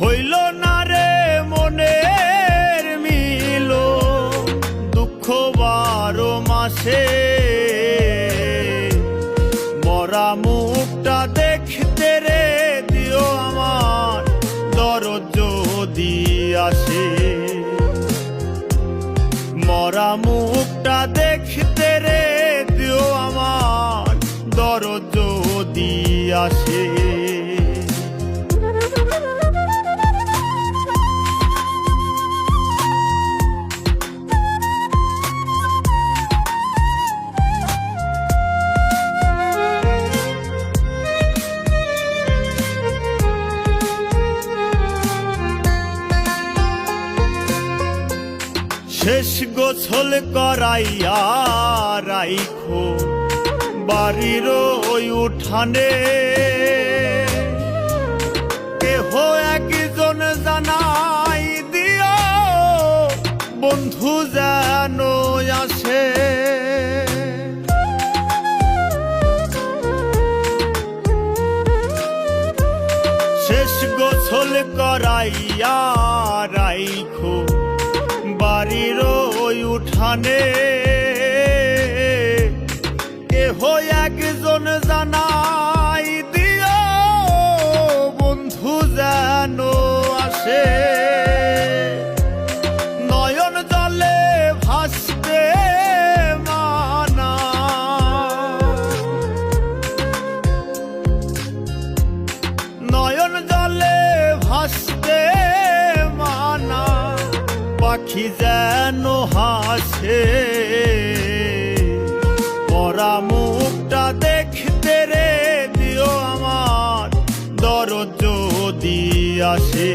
হইল না রে মনের মিল, দুঃখ 12 মাসে মরা মুখটা দেখতে রে দিও আমার দরদ যদি আসে। মরা মুখটা দেখতে রে দিও আমার দরদ যদি আসে। শেষ গোছল করাইয়া রাইখো বাড়ির ওই উঠানে, কেহ একজন জানাই দিও বন্ধু যেন আসে। শেষ গোছল করাইয়া রাইখো বাড়ির ওই উঠানে, কেহ একজন জানাই দিও বন্ধু যেন আসে। নয়ন জলে ভাসতে মানা, নয়ন জলে ভাসতে মানা, পাখি যেন হাসে। মরা মুখটা দেখতে রে দিও আমার দরদ যদি আসে।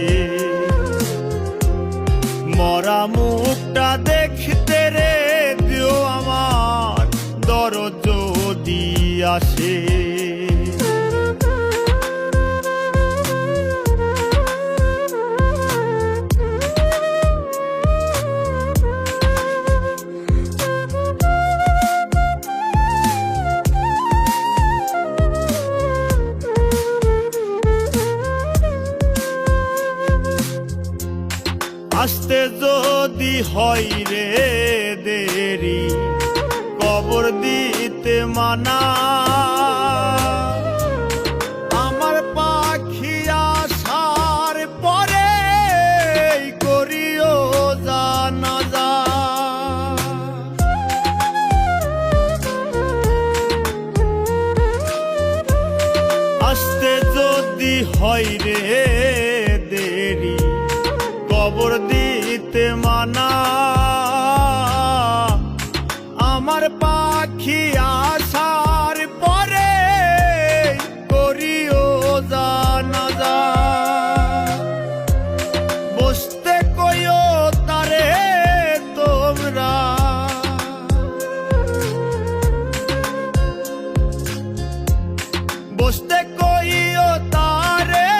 মরা মুখটা দেখতে রে দিও আমার দরদ যদি আসে। আসতে যদি হয় রে দেরি, কবর দিতে মানা। আমার পাখি আসার পরে করিও জানাজা। আসতে যদি হয় রে দেরি, কবর দিতে মানা। আমার পাখি আসার পরে করিও জানাজা। বসতে কইও তারে তোমরা, বসতে কইও তারে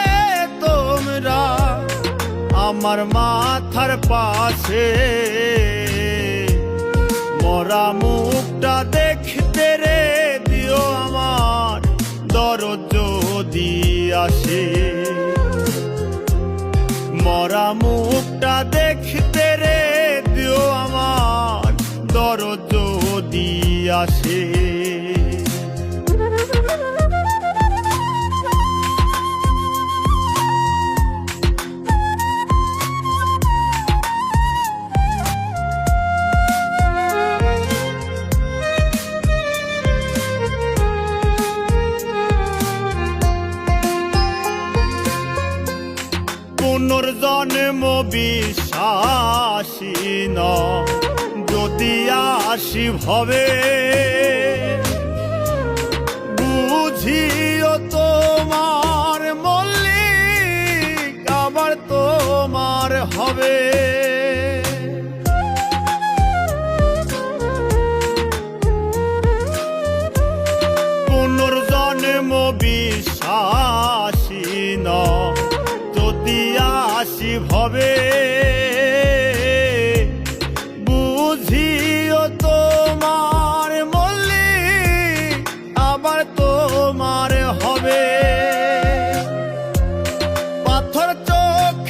তোমরা আমার মাথার পাশে। মরা মুখটা দেখতে রে দিও আমার দরদ যদি আসে। মরা মুখটা দেখতে রে দিও আমার দরদ যদি আসে। পুনর্জন্ম বিশ্বাসী ন যদি আসি ভবে, বুঝিও তোমার মল্লিক আবার তোমার হবে। পুনর্জন্ম বিশ্বাসী ন যদি আসি ভবে, বুঝিও তোমার মল্লিক আবার তোমার হবে। পাথর চোখ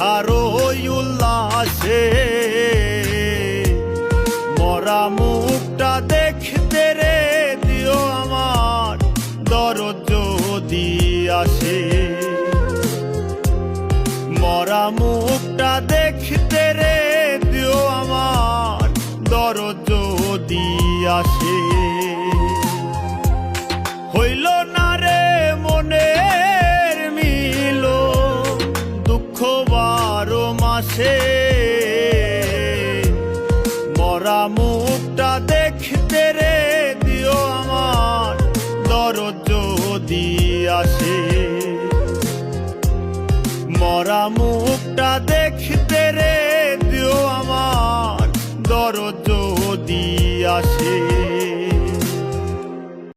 দেখার ওই উল্লাসে মরা মুখটা দেখতে রে দিও আমার দরদ যদি আসে মরা মুখটা দেখতে রে দিও আমার দরদ যদি আসে হইল না রে মনের মিল দুঃখ 12 মাসে মরা মুখটা দেখতে রে দিও আমার দরদ যদি আসে মরা মুখটা দেখতে রে দিও আমার দরদ যদি আসে